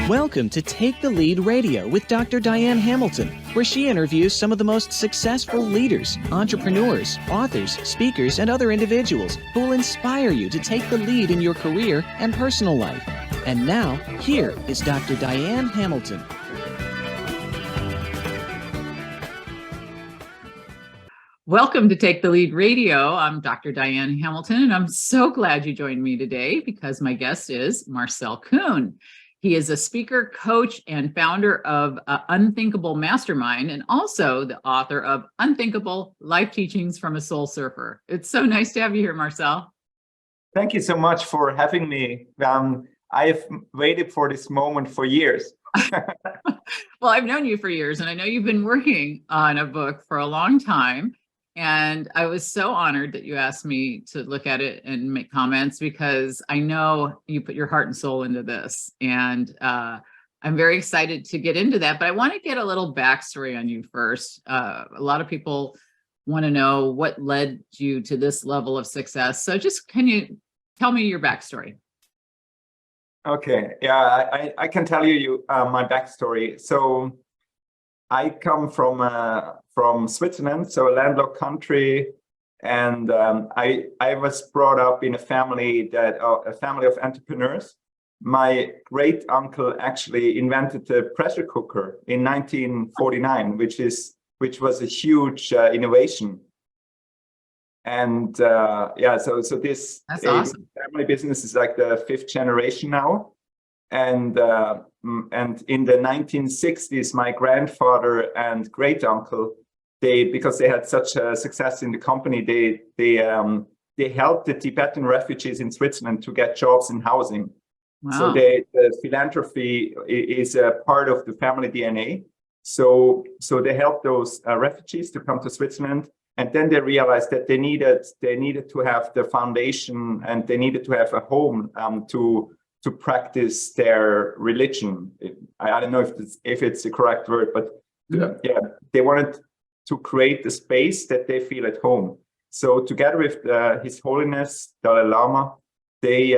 Welcome to Take the Lead Radio with Dr. Diane Hamilton, where she interviews some of the most successful leaders, entrepreneurs, authors, speakers, and other individuals who will inspire you to take the lead in your career and personal life. And now, here is Dr. Diane Hamilton. Welcome to Take the Lead Radio. I'm Dr. Diane Hamilton, and I'm so glad you joined me today because my guest is Marcel Kuhn. He is a speaker, coach, and founder of Unthinkable Mastermind, and also the author of Unthinkable: Life Teachings from a Soul Surfer. It's so nice to have you here, Marcel. Thank you so much for having me. I have waited for this moment for years. Well, I've known you for years, and I know you've been working on a book for a long time. And I was so honored that you asked me to look at it and make comments because I know you put your heart and soul into this. And I'm very excited to get into that. But I want to get a little backstory on you first. A lot of people want to know what led you to this level of success. So just can you tell me your backstory? Okay. Yeah, I can tell you my backstory. So I come from Switzerland, so a landlocked country, and I was brought up in a family of entrepreneurs. My great uncle actually invented the pressure cooker in 1949, which was a huge innovation. And so this awesome. Family business is like the fifth generation now. And in the 1960s, my grandfather and great uncle, because they had such a success in the company, they helped the Tibetan refugees in Switzerland to get jobs in housing. Wow. So the philanthropy is a part of the family DNA. So they helped those refugees to come to Switzerland, and then they realized that they needed to have the foundation, and they needed to have a home to practice their religion. I don't know if it's the correct word, but they wanted to create a space that they feel at home. So together with His Holiness Dalai Lama, they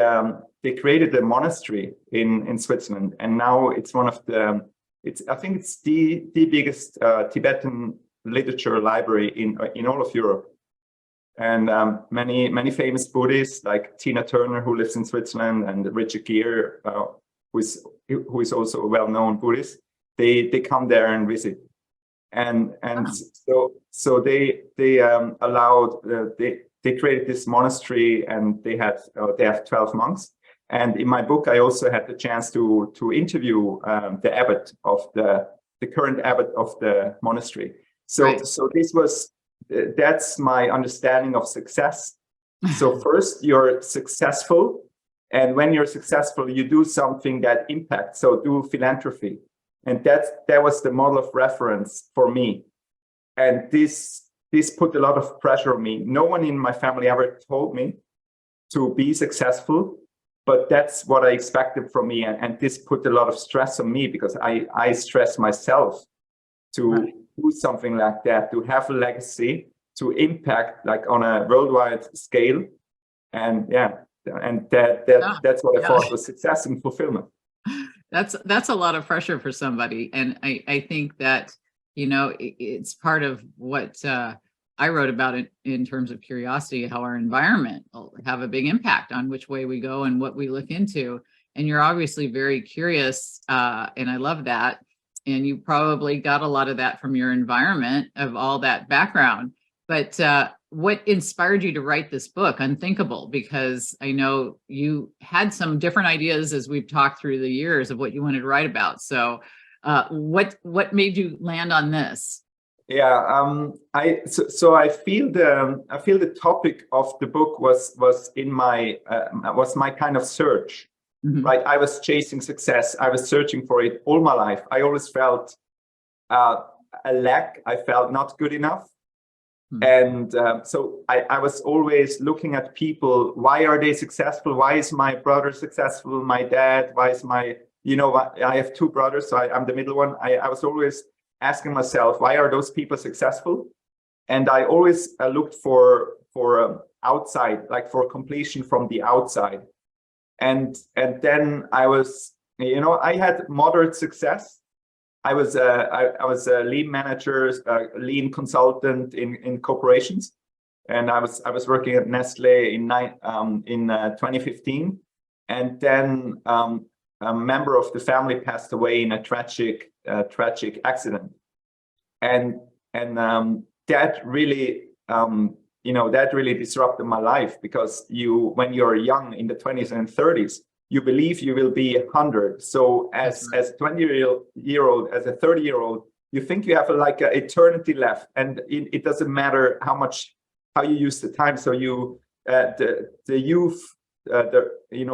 created a monastery in Switzerland, and now it's I think it's the biggest Tibetan literature library in all of Europe. And many famous Buddhists like Tina Turner, who lives in Switzerland, and Richard Gere, who is also a well-known Buddhist, they come there and visit. And so they created this monastery, and they have 12 monks. And in my book, I also had the chance to interview the abbot of the current abbot of the monastery. So that's my understanding of success. So first, you're successful, and when you're successful, you do something that impacts. So do philanthropy, and that was the model of reference for me. And this put a lot of pressure on me. No one in my family ever told me to be successful, but that's what I expected from me, and this put a lot of stress on me because I stress myself to do something like that, to have a legacy, to impact like on a worldwide scale. And that's what I thought was success and fulfillment. That's a lot of pressure for somebody. And I think that, it's part of what I wrote about it in terms of curiosity, how our environment will have a big impact on which way we go and what we look into. And you're obviously very curious, and I love that. And you probably got a lot of that from your environment of all that background. But what inspired you to write this book, Unthinkable? Because I know you had some different ideas as we've talked through the years of what you wanted to write about. So what made you land on this? Yeah, I feel the topic of the book was my kind of search. Mm-hmm. Right, I was chasing success. I was searching for it all my life. I always felt a lack. I felt not good enough. And so I was always looking at people. Why are they successful? Why is my brother successful? My dad? Why is I have two brothers, so I'm the middle one. I was always asking myself, why are those people successful? And I always looked for outside, like for completion from the outside. And then I was I had moderate success. I was a lean manager, lean consultant in corporations, and I was working at Nestle in 2015, and then a member of the family passed away in a tragic accident, and that really that really disrupted my life, because when you're young in the 20s and 30s, you believe you will be 100. So as a 20-year-old, as a 30-year-old, you think you have like an eternity left, and it doesn't matter how you use the time. So the youth, the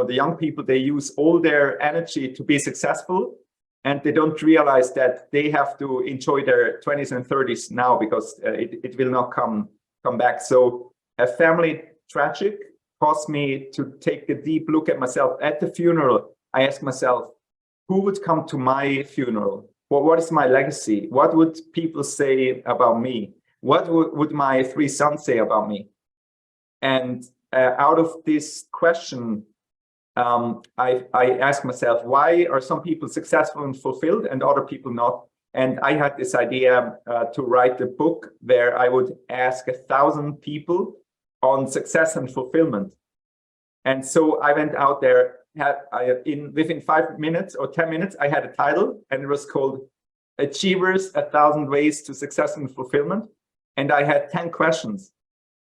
young people, they use all their energy to be successful, and they don't realize that they have to enjoy their 20s and 30s now, because it will not come back. So a family tragic caused me to take a deep look at myself. At the funeral, I asked myself, who would come to my funeral? What is my legacy? What would people say about me? What would my 3 sons say about me? And out of this question, I asked myself, why are some people successful and fulfilled and other people not? And I had this idea to write a book where I would ask 1,000 people on success and fulfillment. And so I went out there, within 5 minutes or 10 minutes, I had a title, and it was called Achievers, 1,000 Ways to Success and Fulfillment. And I had 10 questions.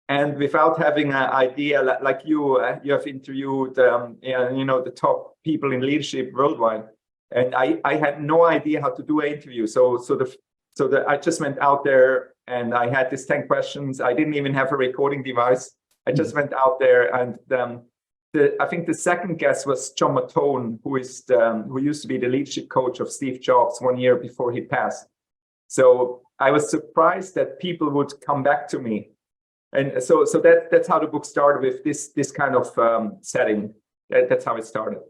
And without having an idea, like you have interviewed, the top people in leadership worldwide. And I had no idea how to do an interview. So I just went out there, and I had these 10 questions. I didn't even have a recording device. I just went out there, and I think the second guest was John Matone, who used to be the leadership coach of Steve Jobs 1 year before he passed. So I was surprised that people would come back to me, and so that's how the book started, with this kind of setting. That's how it started.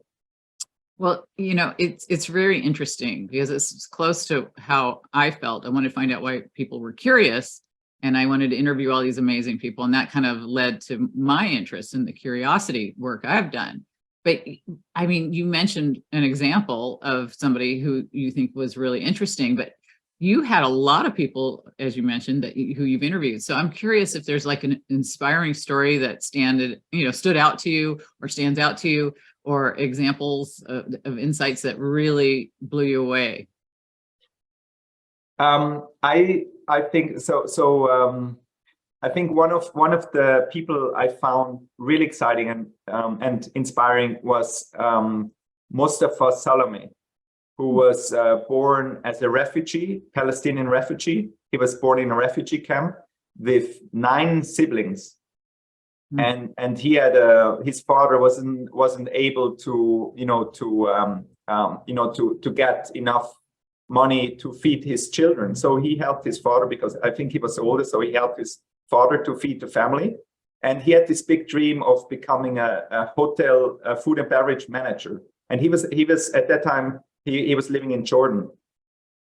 Well, it's very interesting, because it's close to how I felt. I wanted to find out why people were curious, and I wanted to interview all these amazing people, and that kind of led to my interest in the curiosity work I've done. But I mean, you mentioned an example of somebody who you think was really interesting, but you had a lot of people, as you mentioned, who you've interviewed. So I'm curious if there's like an inspiring story that stood out to you or stands out to you, or examples of insights that really blew you away. I think so. I think one of the people I found really exciting and inspiring was Mustafa Salame, who was born as a refugee, Palestinian refugee. He was born in a refugee camp with 9 siblings, and he had his father wasn't able to get enough money to feed his children. So he helped his father, because I think he was the oldest, so he helped his father to feed the family. And he had this big dream of becoming a hotel food and beverage manager. And he was at that time, he was living in Jordan.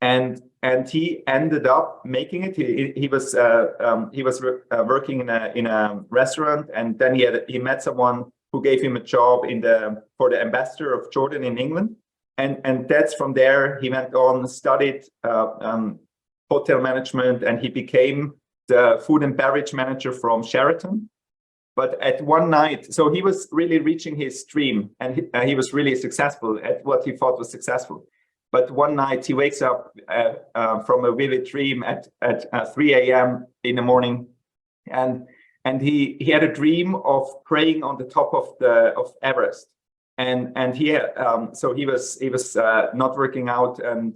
And he ended up making it. He was working in a restaurant, and then he met someone who gave him a job for the ambassador of Jordan in England. And that's from there he went on, studied hotel management, and he became the food and beverage manager from Sheraton. But at one night, so he was really reaching his dream, and he was really successful at what he thought was successful. But one night he wakes up from a vivid dream at 3 a.m. in the morning, and he had a dream of praying on the top of Everest. And he so he was not working out, and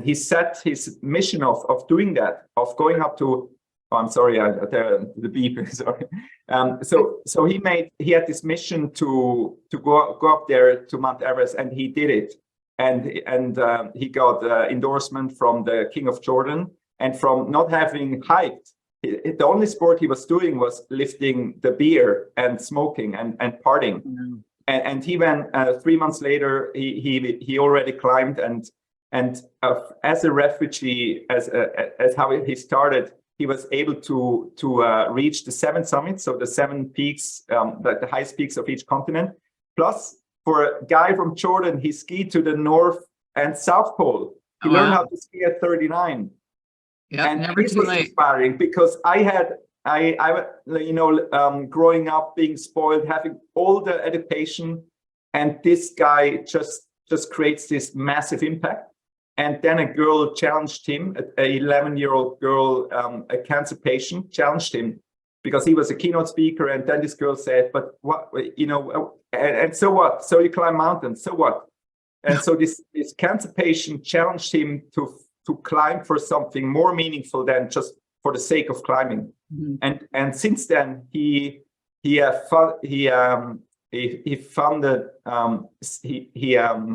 he set his mission of doing that, of going up to, I'm sorry, the beep, sorry. So he had this mission to go up there to Mount Everest, and he did it, and he got endorsement from the King of Jordan, and from not having hiked. The only sport he was doing was lifting the beer and smoking and partying. Mm-hmm. And he went 3 months later. He already climbed, and as a refugee, as how he started, he was able to reach the 7 summits, so the 7 peaks, the highest peaks of each continent. Plus, for a guy from Jordan, he skied to the North and South Pole. He learned how to ski at 39. Yeah, and never this too was late. inspiring because growing up, being spoiled, having all the education, and this guy just creates this massive impact. And then a girl challenged him, an 11-year-old girl, a cancer patient, challenged him because he was a keynote speaker. And then this girl said, "But what, and so what? So you climb mountains, so what?" And so this cancer patient challenged him to climb for something more meaningful than just for the sake of climbing. Mm-hmm. And since then he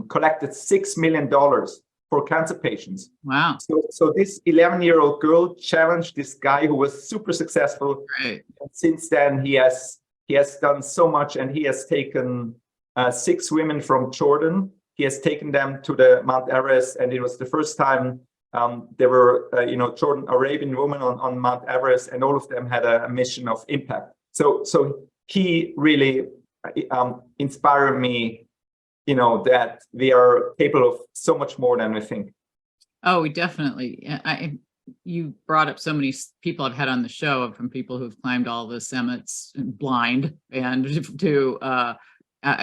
collected $6 million for cancer patients. Wow. So this 11-year-old girl challenged this guy who was super successful. Right. And since then he has done so much, and he has taken 6 women from Jordan. He has taken them to the Mount Everest, and it was the first time there were Jordan Arabian women on Mount Everest, and all of them had a mission of impact. So he really inspired me, that we are capable of so much more than we think. Oh, we definitely. You brought up so many people I've had on the show, from people who've climbed all the summits blind, and to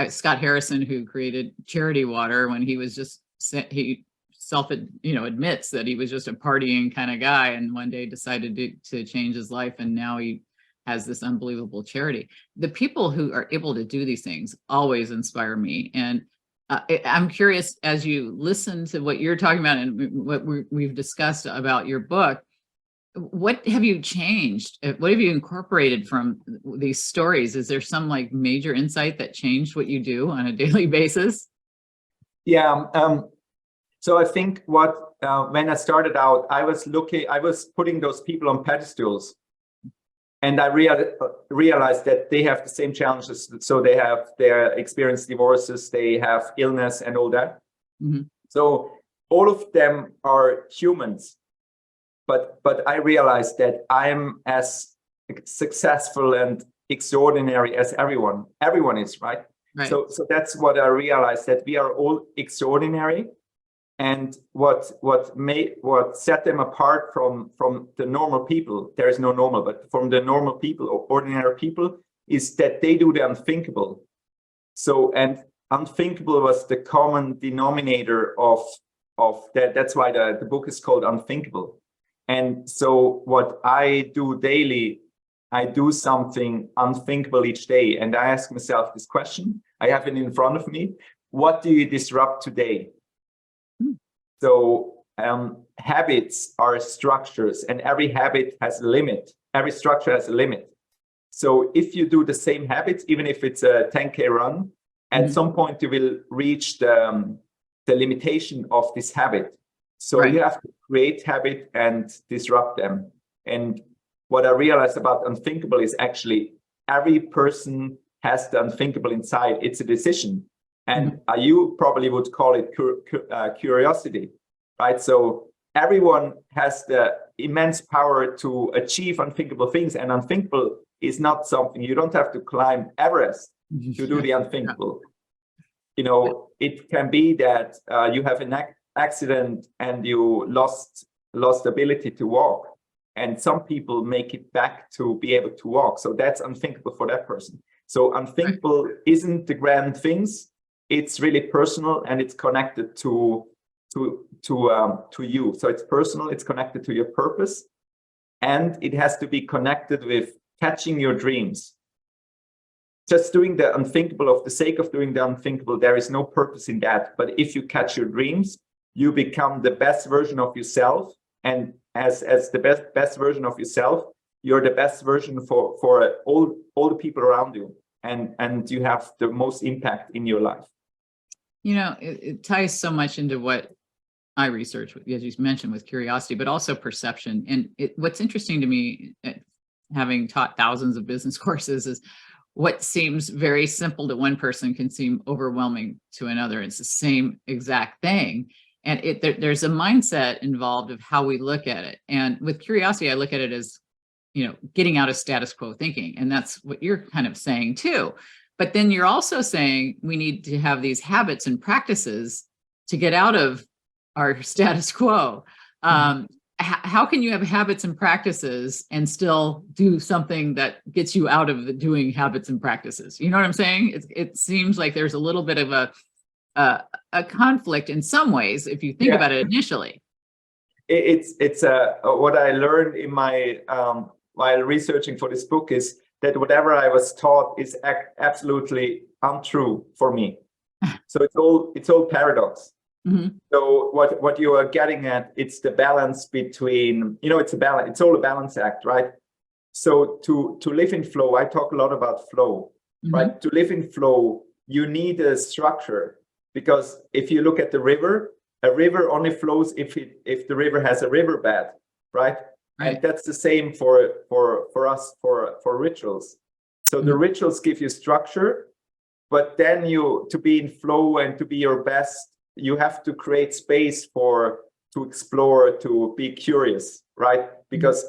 Scott Harrison, who created Charity Water when he was just, he admits that he was just a partying kind of guy, and one day decided to change his life, and now he has this unbelievable charity. The people who are able to do these things always inspire me. And I'm curious, as you listen to what you're talking about and what we've discussed about your book, what have you changed? What have you incorporated from these stories? Is there some major insight that changed what you do on a daily basis? Yeah. So I think when I started out, I was putting those people on pedestals, and I realized that they have the same challenges. So they experience divorces, they have illness and all that. Mm-hmm. So all of them are humans, but I realized that I'm as successful and extraordinary as everyone. Everyone is, right? Right. So that's what I realized, that we are all extraordinary. And what set them apart from the normal people, there is no normal, but from the normal people or ordinary people, is that they do the unthinkable. So, and unthinkable was the common denominator of that. That's why the book is called Unthinkable. And so what I do daily, I do something unthinkable each day. And I ask myself this question. I have it in front of me. What do you disrupt today? So habits are structures, and every habit has a limit. Every structure has a limit. So if you do the same habits, even if it's a 10K run, at some point you will reach the limitation of this habit. So you have to create habit and disrupt them. And what I realized about unthinkable is actually every person has the unthinkable inside. It's a decision. And you probably would call it curiosity, right? So everyone has the immense power to achieve unthinkable things, and unthinkable is not something, you don't have to climb Everest to do the unthinkable. It can be that you have an accident and you lost ability to walk, and some people make it back to be able to walk. So that's unthinkable for that person. So unthinkable isn't the grand things. It's really personal, and it's connected to you. So it's personal, it's connected to your purpose, and it has to be connected with catching your dreams. Just doing the unthinkable of the sake of doing the unthinkable, there is no purpose in that. But if you catch your dreams, you become the best version of yourself, and as the best version of yourself, you're the best version for all the people around you, and you have the most impact in your life. It ties so much into what I research, as you mentioned, with curiosity, but also perception. And what's interesting to me, having taught thousands of business courses, is what seems very simple to one person can seem overwhelming to another. It's the same exact thing. And there's a mindset involved of how we look at it. And with curiosity, I look at it as, getting out of status quo thinking. And that's what you're kind of saying too. But then you're also saying we need to have these habits and practices to get out of our status quo. How can you have habits and practices and still do something that gets you out of the doing habits and practices? You know what I'm saying? It seems like there's a little bit of a conflict in some ways if you think about it initially. It's what I learned in my while researching for this book is that whatever I was taught is absolutely untrue for me. So it's all paradox. So what you are getting at, it's the balance between, it's all a balance act, right? So to live in flow, I talk a lot about flow, right? To live in flow, you need a structure, because if you look at the river, a river only flows if the river has a riverbed, right? And that's the same for us, for rituals. So the rituals give you structure, but then to be in flow and to be your best, you have to create space to explore, to be curious, right? Because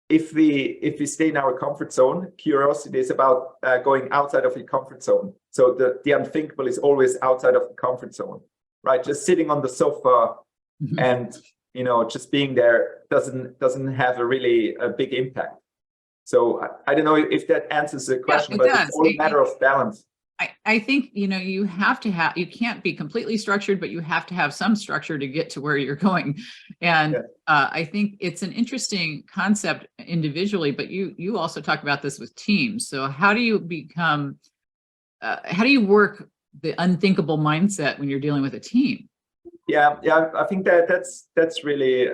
if we stay in our comfort zone, curiosity is about going outside of your comfort zone. So the unthinkable is always outside of the comfort zone, right? Just sitting on the sofa and just being there doesn't have a big impact. So I don't know if that answers the question, but it's all a matter of balance. I think, you have to you can't be completely structured, but you have to have some structure to get to where you're going. And I think it's an interesting concept individually, but you also talk about this with teams. So how do you work the unthinkable mindset when you're dealing with a team? Yeah, I think that's really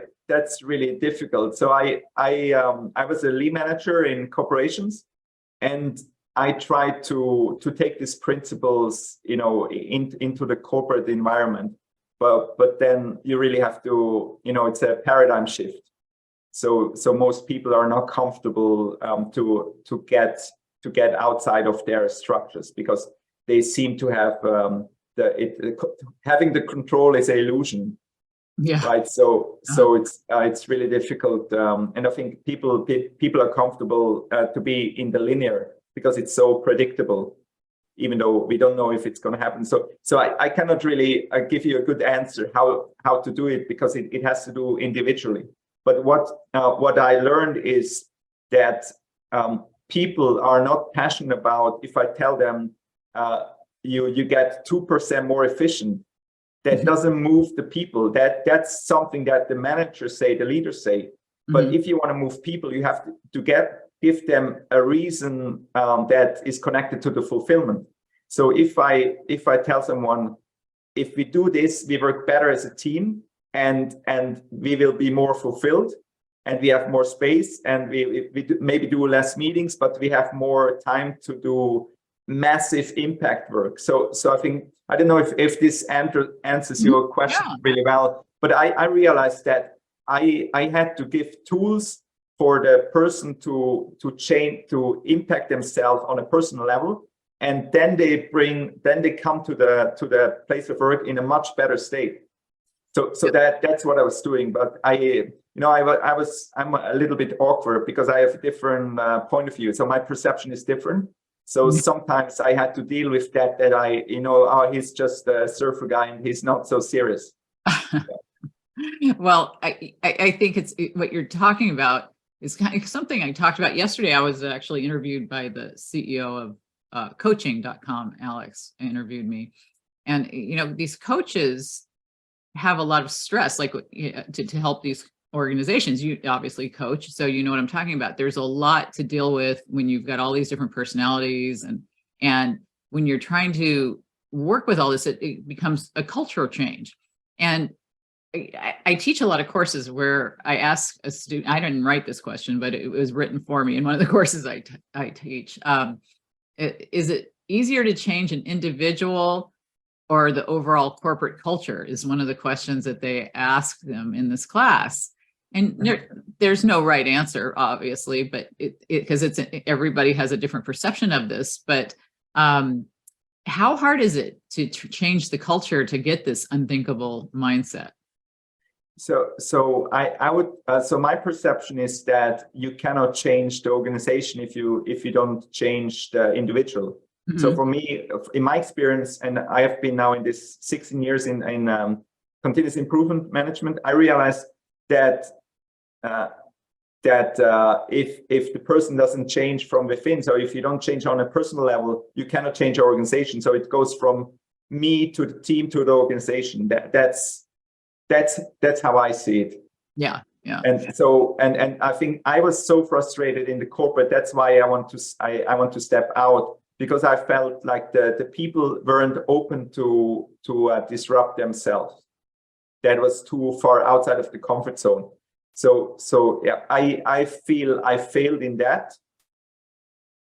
difficult. So I was a lead manager in corporations, and I tried to take these principles, into the corporate environment. But then you really have to, it's a paradigm shift. So most people are not comfortable to get outside of their structures, because they seem to have having the control is an illusion. Yeah. Right. So it's really difficult, and I think people are comfortable to be in the linear, because it's so predictable, even though we don't know if it's going to happen. So I cannot really give you a good answer how to do it, because it has to do individually. But what I learned is that people are not passionate about, if I tell them you get 2% more efficient, that doesn't move the people. That's something that the managers say, the leaders say. But if you want to move people, you have to give them a reason that is connected to the fulfillment. So if I tell someone, if we do this, we work better as a team, and we will be more fulfilled, and we have more space, and we maybe do less meetings, but we have more time to do massive impact work. So I think, I don't know if this answers your question really well, but I realized that I had to give tools for the person to change, to impact themselves on a personal level, and then they come to the place of work in a much better state. So that's what I was doing. But I'm a little bit awkward, because I have a different point of view. So my perception is different. So sometimes I had to deal with that he's just a surfer guy and he's not so serious. Well, I think it's what you're talking about is kind of something I talked about yesterday. I was actually interviewed by the CEO of coaching.com. Alex interviewed me. And, these coaches have a lot of stress, like to help these organizations. You obviously coach, so you know what I'm talking about. There's a lot to deal with when you've got all these different personalities, and when you're trying to work with all this, it becomes a cultural change. And I teach a lot of courses where I ask a student, I didn't write this question, but it was written for me in one of the courses I teach. Is it easier to change an individual or the overall corporate culture, is one of the questions that they ask them in this class. And there's no right answer, obviously, but because everybody has a different perception of this. But how hard is it to change the culture to get this unthinkable mindset? So I would so my perception is that you cannot change the organization if you don't change the individual. So for me, in my experience, and I have been now in this 16 years in continuous improvement management, I realized that if the person doesn't change from within, so if you don't change on a personal level, you cannot change your organization. So it goes from me to the team to the organization. That's how I see it. Yeah. Yeah. And so, and I think I was so frustrated in the corporate. That's why I want to step out, because I felt like the people weren't open to disrupt themselves. That was too far outside of the comfort zone. So yeah, I feel I failed in that,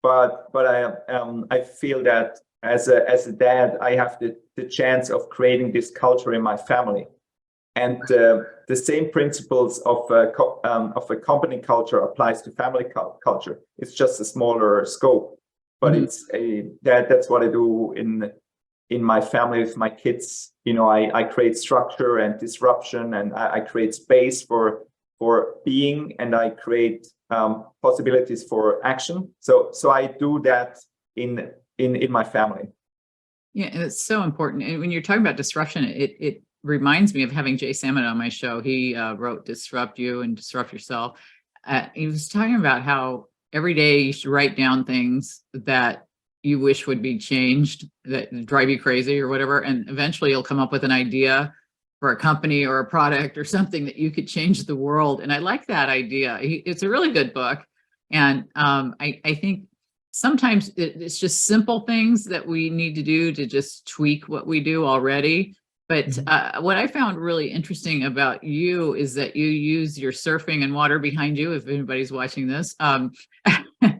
but I feel that as a dad, I have the chance of creating this culture in my family. And the same principles of a company culture applies to family culture. It's just a smaller scope, but that's what I do in my family with my kids. You know, I create structure and disruption, and I create space for being, and I create possibilities for action. So I do that in my family. Yeah, and it's so important. And when you're talking about disruption, it reminds me of having Jay Salmon on my show. He wrote Disrupt You and Disrupt Yourself. He was talking about how every day you should write down things that you wish would be changed, that drive you crazy or whatever. And eventually you'll come up with an idea for a company or a product or something that you could change the world. And I like that idea. It's a really good book. And I think sometimes it's just simple things that we need to do to just tweak what we do already. But what I found really interesting about you is that you use your surfing and water behind you. If anybody's watching this,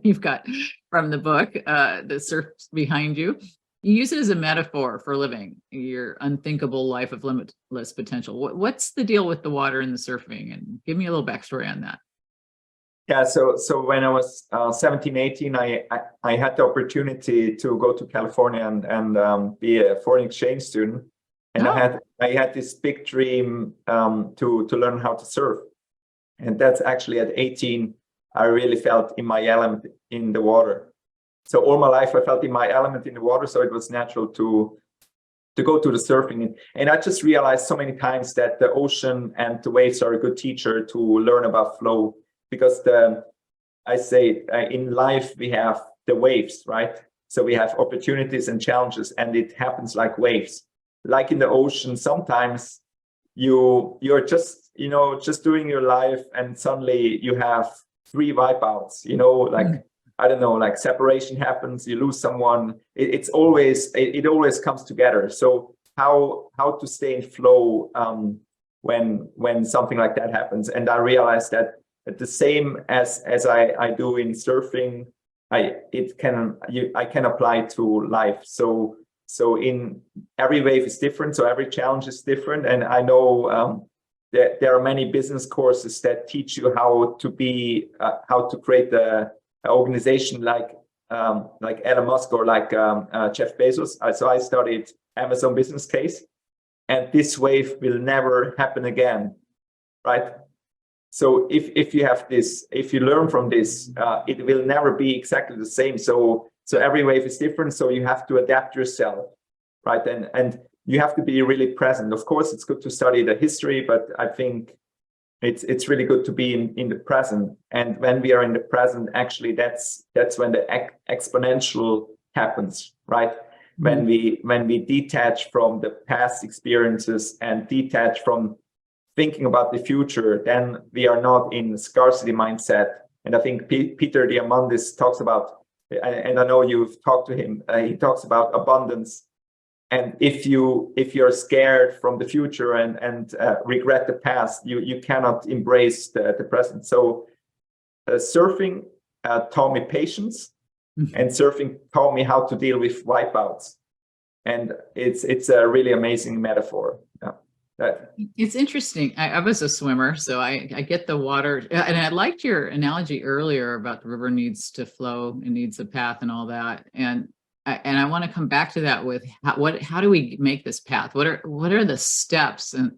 you've got from the book, the surf behind you. You use it as a metaphor for living your unthinkable life of limitless potential. What's the deal with the water and the surfing? And give me a little backstory on that. Yeah, so when I was 17, 18, I had the opportunity to go to California and be a foreign exchange student. And I had this big dream to learn how to surf. And that's actually at 18, I really felt in my element in the water. So all my life I felt in my element in the water, so it was natural to go to the surfing. And I just realized so many times that the ocean and the waves are a good teacher to learn about flow, because I say in life we have the waves, right? So we have opportunities and challenges, and it happens like waves. Like in the ocean, sometimes you're just doing your life, and suddenly you have 3 wipeouts, like I don't know, like separation happens, you lose someone. It always comes together. So how to stay in flow when something like that happens? And I realized that the same as I do in surfing, I can apply to life. So in every wave is different, so every challenge is different. And I know that there are many business courses that teach you how to create an organization like Elon Musk or like Jeff Bezos. So I studied Amazon business case, and this wave will never happen again, right? So if you have this, if you learn from this, it will never be exactly the same. So every wave is different. So you have to adapt yourself, right? And you have to be really present. Of course, it's good to study the history, but I think it's really good to be in the present. And when we are in the present, actually, that's when the exponential happens, right? When we detach from the past experiences and detach from thinking about the future, then we are not in scarcity mindset. And I think Peter Diamandis talks about, and I know you've talked to him, he talks about abundance. And if you're scared from the future and regret the past, you cannot embrace the present. So surfing taught me patience, and surfing taught me how to deal with wipeouts. And it's a really amazing metaphor. It's interesting. I was a swimmer, so I get the water. And I liked your analogy earlier about the river needs to flow and needs a path and all that. And and I want to come back to that with how do we make this path? What are the steps, and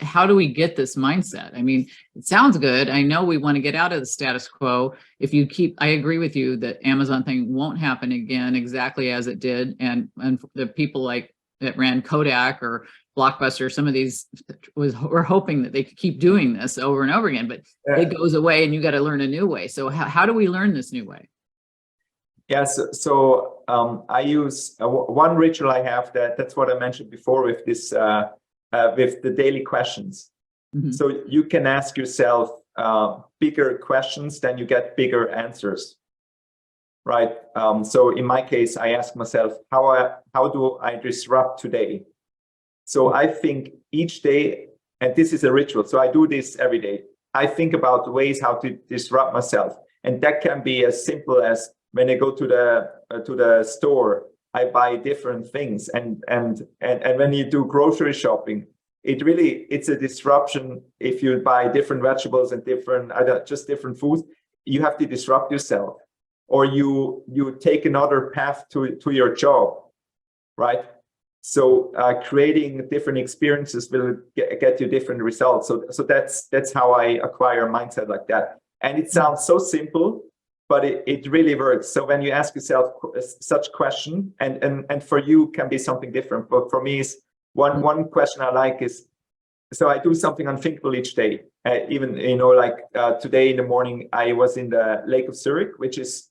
how do we get this mindset? I mean, it sounds good. I know we want to get out of the status quo. I agree with you that Amazon thing won't happen again exactly as it did. And the people like that ran Kodak or Blockbuster, some of these were hoping that they could keep doing this over and over again, but it goes away and you got to learn a new way. So how do we learn this new way? Yes, so I use one ritual I have that's what I mentioned before with this with the daily questions. Mm-hmm. So you can ask yourself bigger questions, then you get bigger answers, right? So in my case, I ask myself, how do I disrupt today? So I think each day, and this is a ritual, so I do this every day. I think about ways how to disrupt myself, and that can be as simple as when I go to the store, I buy different things, and when you do grocery shopping, it's a disruption. If you buy different vegetables and just different foods, you have to disrupt yourself, or you take another path to your job, right? So creating different experiences will get you different results. So that's how I acquire a mindset like that, and it sounds so simple, but it really works. So when you ask yourself such question, and for you can be something different, but for me is one question I like is, so I do something unthinkable each day. Even today in the morning I was in the Lake of Zurich, which is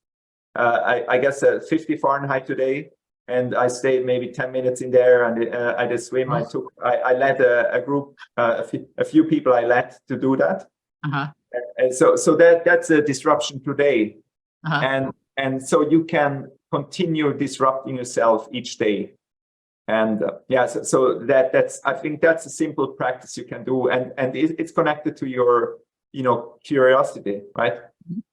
I guess 50 Fahrenheit today, and I stayed maybe 10 minutes in there, and I did swim. I led a group, a few people I led to do that. Uh-huh. And so that's a disruption today. Uh-huh. And so you can continue disrupting yourself each day, and so that's I think that's a simple practice you can do, and it's connected to your curiosity, right?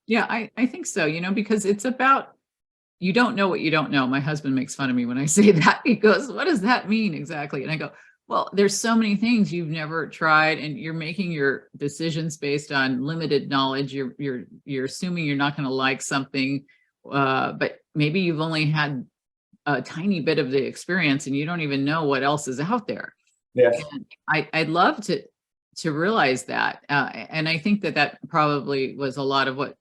Yeah, I think so. Because it's about, you don't know what you don't know. My husband makes fun of me when I say that. He goes, "What does that mean exactly?" And I go, well, there's so many things you've never tried, and you're making your decisions based on limited knowledge. You're assuming you're not going to like something, but maybe you've only had a tiny bit of the experience, and you don't even know what else is out there. Yes, and I'd love to realize that, and I think that probably was a lot of what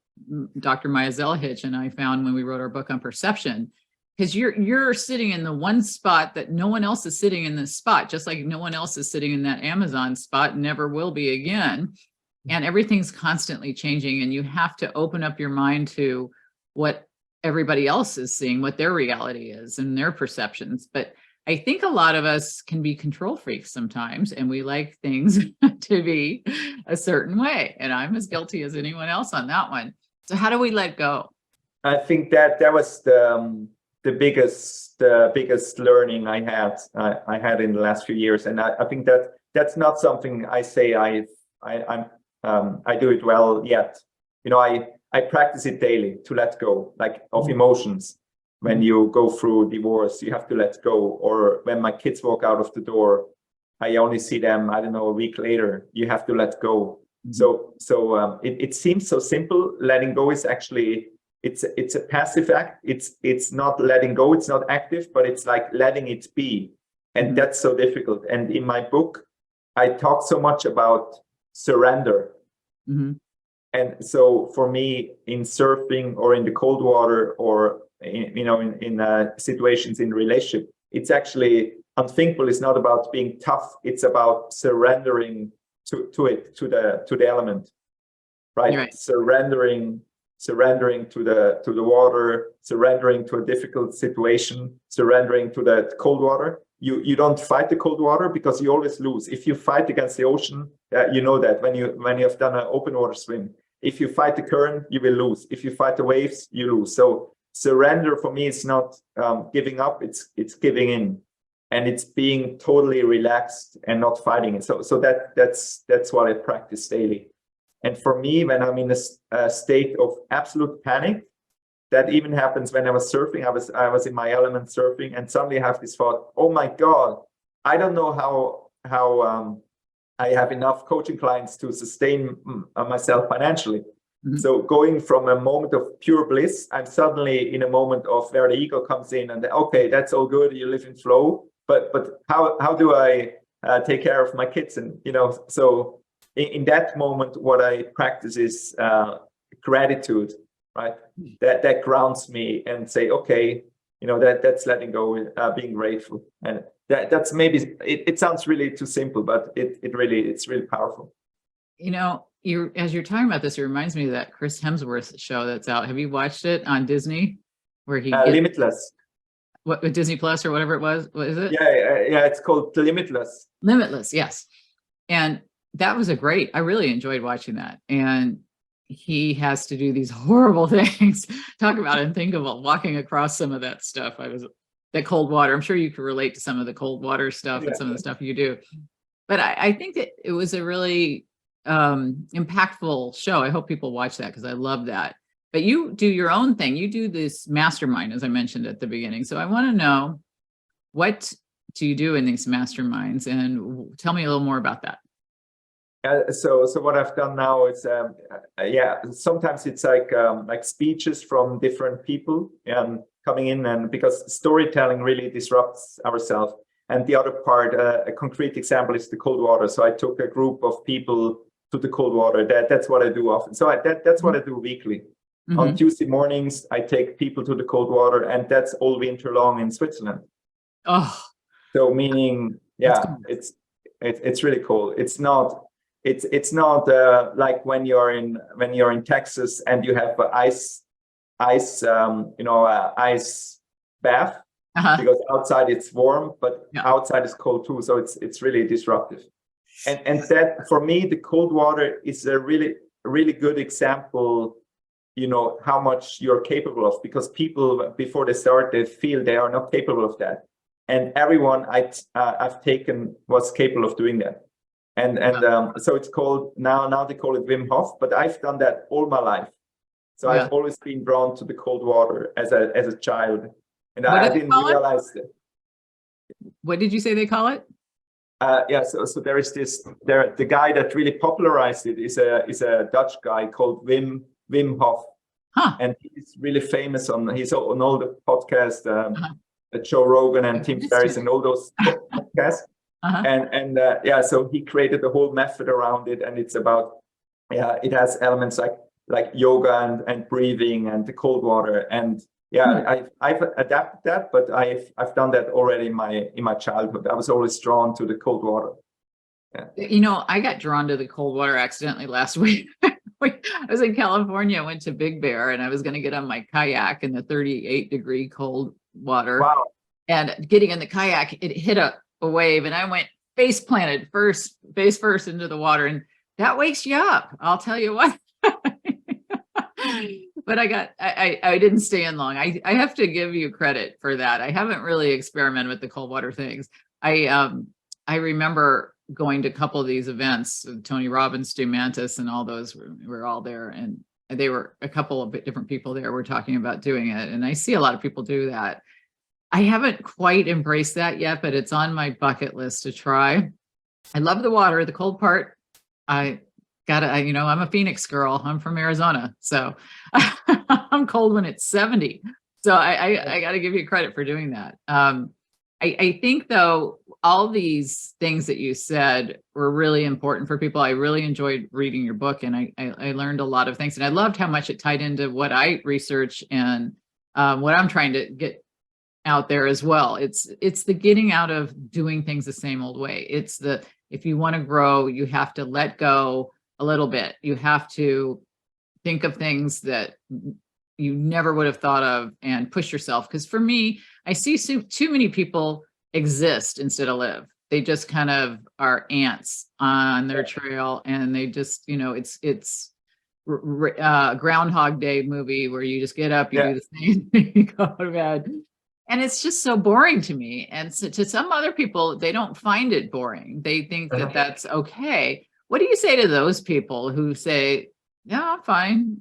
Dr. Maya Zelhich and I found when we wrote our book on perception. Because you're sitting in the one spot that no one else is sitting in this spot, just like no one else is sitting in that Amazon spot, never will be again. And everything's constantly changing, and you have to open up your mind to what everybody else is seeing, what their reality is and their perceptions. But I think a lot of us can be control freaks sometimes, and we like things to be a certain way. And I'm as guilty as anyone else on that one. So how do we let go? I think that was the biggest learning I had in the last few years, and I think that's not something I say I do it well yet. I practice it daily to let go, like of emotions. When you go through divorce, you have to let go. Or when my kids walk out of the door, I only see them, I don't know, a week later. You have to let go. Mm-hmm. So it seems so simple. Letting go is actually, it's a passive act. It's not letting go. It's not active, but it's like letting it be. And that's so difficult. And in my book, I talk so much about surrender. Mm-hmm. And so for me, in surfing or in the cold water, or in situations in relationship, it's actually unthinkable. It's not about being tough. It's about surrendering to the element, right? Surrendering to the water, surrendering to a difficult situation, surrendering to the cold water. You don't fight the cold water because you always lose. If you fight against the ocean, you know that when you have done an open water swim, if you fight the current, you will lose. If you fight the waves, you lose. So surrender for me is not giving up. It's giving in, and it's being totally relaxed and not fighting it. So that's what I practice daily. And for me, when I'm in a state of absolute panic, that even happens when I was surfing. I was in my element surfing, and suddenly I have this thought: oh my God, I don't know how I have enough coaching clients to sustain myself financially. So going from a moment of pure bliss, I'm suddenly in a moment of where the ego comes in and okay, that's all good, you live in flow, but how do I take care of my kids? And so in that moment, what I practice is gratitude, right? That grounds me and say, okay, that's letting go, being grateful, and that's maybe it sounds really too simple, but it's really powerful. As you're talking about this, it reminds me of that Chris Hemsworth show that's out. Have you watched it on Disney? Where he Limitless. What, Disney Plus or whatever it was? What is it? Yeah, it's called Limitless. Limitless, yes. And that was I really enjoyed watching that. And he has to do these horrible things. Talk about unthinkable, walking across some of that stuff. That cold water. I'm sure you could relate to some of the cold water stuff and some of the stuff you do. But I think that it was a really impactful show. I hope people watch that because I love that. But you do your own thing. You do this mastermind, as I mentioned at the beginning. So I want to know, what do you do in these masterminds? And tell me a little more about that. So what I've done now is, sometimes it's like speeches from different people coming in, and because storytelling really disrupts ourselves. And the other part, a concrete example, is the cold water. So I took a group of people to the cold water. That's what I do often. So that's what I do weekly. Mm-hmm. On Tuesday mornings, I take people to the cold water, and that's all winter long in Switzerland. Oh, so meaning, cool. It's really cool. It's not like when you're in Texas and you have ice bath. Because outside it's warm, but outside is cold too. So it's really disruptive. And that, for me, the cold water is a really, really good example, how much you're capable of, because people, before they start, they feel they are not capable of that. And everyone I've taken was capable of doing that. And so it's called, now they call it Wim Hof, but I've done that all my life. So I've always been drawn to the cold water as a child. And I didn't realize that. What did you say they call it? So there is the guy that really popularized it is a Dutch guy called Wim Hof. And he's really famous he's on all the podcasts, Joe Rogan and Tim Ferriss and all those podcasts. So he created a whole method around it, and it's about, it has elements like yoga and breathing and the cold water, and I've adapted that, but I've done that already in my childhood. I was always drawn to the cold water. I got drawn to the cold water accidentally last week. I was in California, went to Big Bear, and I was going to get on my kayak in the 38-degree cold water. Wow. And getting in the kayak, it hit a wave, and I went face first into the water, and that wakes you up. I'll tell you what. But I didn't stay in long. I have to give you credit for that. I haven't really experimented with the cold water things. I remember going to a couple of these events, Tony Robbins, Stu Mantis, and all those were all there. And they were a couple of different people there were talking about doing it. And I see a lot of people do that. I haven't quite embraced that yet, but it's on my bucket list to try. I love the water, the cold part. I'm a Phoenix girl. I'm from Arizona, so I'm cold when it's 70. So I got to give you credit for doing that. I think, though, all these things that you said were really important for people. I really enjoyed reading your book, and I learned a lot of things, and I loved how much it tied into what I research and what I'm trying to get out there as well. It's the getting out of doing things the same old way. If you want to grow, you have to let go a little bit. You have to think of things that you never would have thought of and push yourself. Because for me, I see too many people exist instead of live. They just kind of are ants on their trail, and they just, it's Groundhog Day movie where you just get up, you do the same thing, you go to bed. And it's just so boring to me. And so to some other people, they don't find it boring. They think that that's okay. What do you say to those people who say, yeah, I'm fine?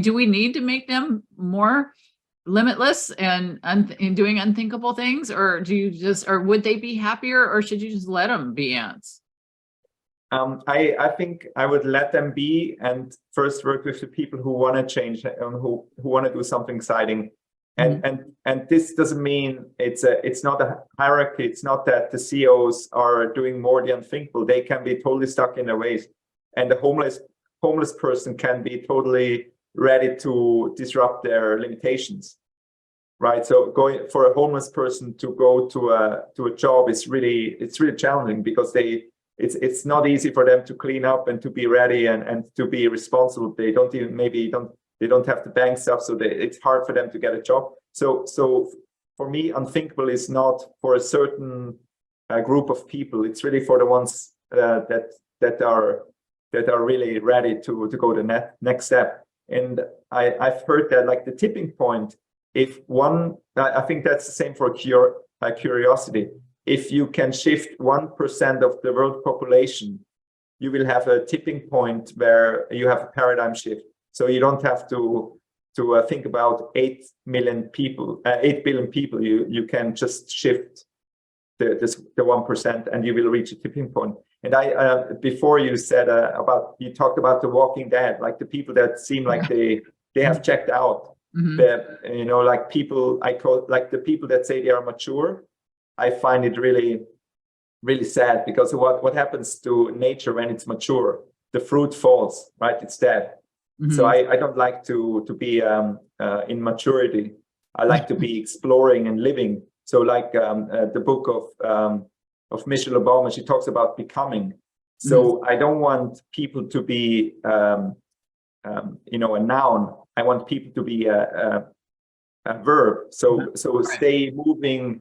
Do we need to make them more limitless and doing unthinkable things? Or or would they be happier, or should you just let them be ants? I think I would let them be and first work with the people who want to change and who want to do something exciting. And this doesn't mean it's not a hierarchy. It's not that the CEOs are doing more the unthinkable. They can be totally stuck in their ways, and the homeless person can be totally ready to disrupt their limitations, right? So going for a homeless person to go to a job is really challenging because it's not easy for them to clean up and to be ready and to be responsible. They don't even they don't have the bank stuff, so it's hard for them to get a job. So for me, unthinkable is not for a certain group of people. It's really for the ones that are really ready to go the next step. And I've heard that like the tipping point, if one, I think that's the same for curiosity. If you can shift 1% of the world population, you will have a tipping point where you have a paradigm shift. So you don't have to think about 8 billion people. You can just shift the 1%, and you will reach a tipping point. And before you said you talked about the Walking Dead, like the people that seem like they have checked out. Like people I call like the people that say they are mature. I find it really, really sad because what happens to nature when it's mature? The fruit falls, right? It's dead. So I don't like to be in maturity. I like to be exploring and living. So like the book of Michelle Obama, she talks about becoming. So I don't want people to be a noun. I want people to be a verb. So stay moving,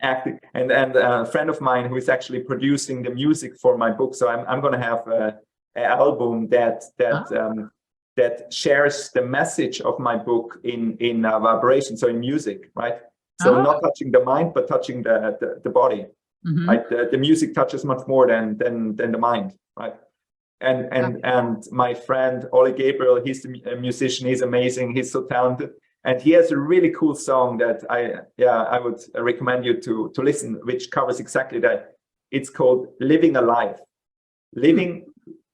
active. And a friend of mine who is actually producing the music for my book. So I'm going to have an album that shares the message of my book in vibration, so in music, right? So not touching the mind, but touching the body. Right? The music touches much more than the mind, right? And my friend Oli Gabriel, he's a musician. He's amazing. He's so talented, and he has a really cool song that I would recommend you to listen, which covers exactly that. It's called "Living Alive."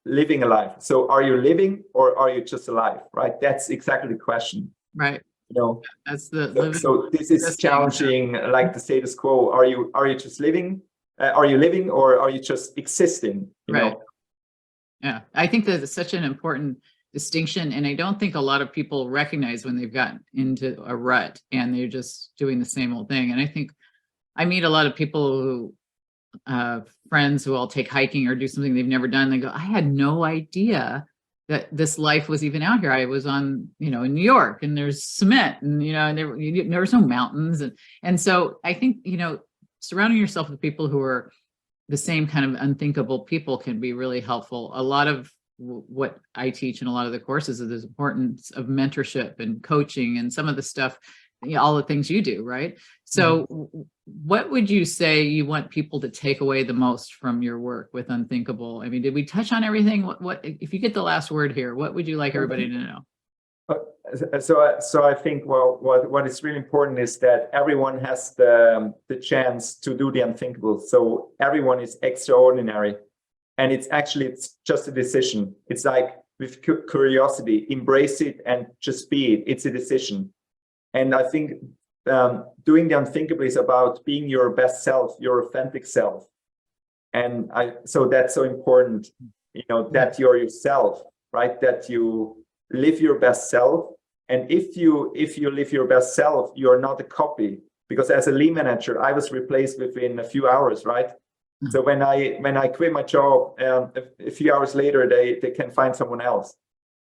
Living alive. So are you living or are you just alive? Right? That's exactly the question. Right. That's the so this is challenging like the status quo. Are you just living? Are you living or are you just existing? You know? Yeah, I think that it's such an important distinction, and I don't think a lot of people recognize when they've gotten into a rut and they're just doing the same old thing. And I think I meet a lot of people who friends who all take hiking or do something they've never done. They go, I had no idea that this life was even out here. I was on, in New York, and there's cement, and and there was no mountains, and so I think surrounding yourself with people who are the same kind of unthinkable people can be really helpful. A lot of what I teach in a lot of the courses is the importance of mentorship and coaching and some of the stuff, all the things you do, right? So what would you say you want people to take away the most from your work with Unthinkable? I mean, did we touch on everything? What if you get the last word here, what would you like everybody to know? So I think, what is really important is that everyone has the chance to do the unthinkable. So everyone is extraordinary, and it's just a decision. It's like with curiosity, embrace it and just be it. It's a decision. And I think doing the unthinkable is about being your best self, your authentic self. And so that's so important, that you're yourself, right? That you live your best self. And if you live your best self, you're not a copy. Because as a lean manager, I was replaced within a few hours, right? So when I quit my job, a few hours later, they can find someone else.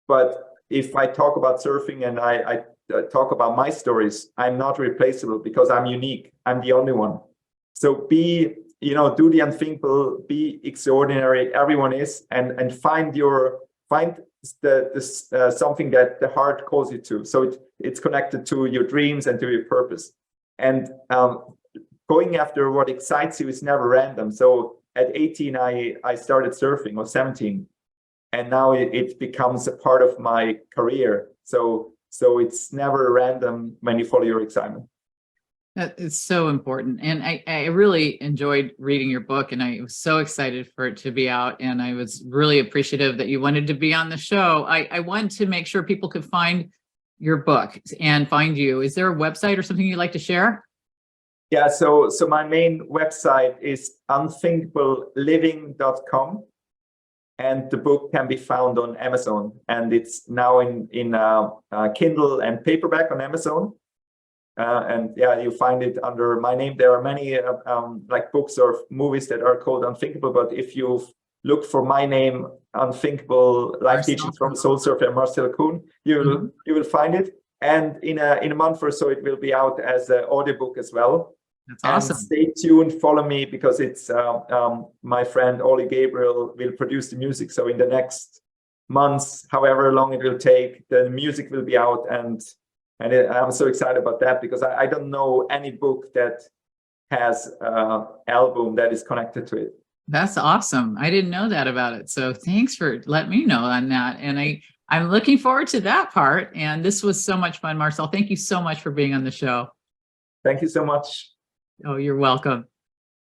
But if I talk about surfing and I talk about my stories, I'm not replaceable because I'm unique. I'm the only one. So do the unthinkable, be extraordinary. Everyone is, and find something that the heart calls you to. So it's connected to your dreams and to your purpose. And going after what excites you is never random. So at 18, I started surfing, or 17, and now it becomes a part of my career. So it's never random when you follow your excitement. That is so important. And I really enjoyed reading your book, and I was so excited for it to be out. And I was really appreciative that you wanted to be on the show. I wanted to make sure people could find your book and find you. Is there a website or something you'd like to share? Yeah, so my main website is unthinkableliving.com. And the book can be found on Amazon. And it's now in Kindle and paperback on Amazon. And yeah, you find it under my name. There are many like books or movies that are called Unthinkable, but if you look for my name, Unthinkable Life Teachings from Soul Surfer Marcel Kuhn, you will find it. And in a month or so, it will be out as an audiobook as well. That's awesome. And stay tuned, follow me, because it's my friend Ollie Gabriel will produce the music. So in the next months, however long it will take, the music will be out, and I'm so excited about that, because I don't know any book that has an album that is connected to it. That's awesome. I didn't know that about it. So thanks for letting me know on that. And I'm looking forward to that part. And this was so much fun, Marcel. Thank you so much for being on the show. Thank you so much. Oh, you're welcome.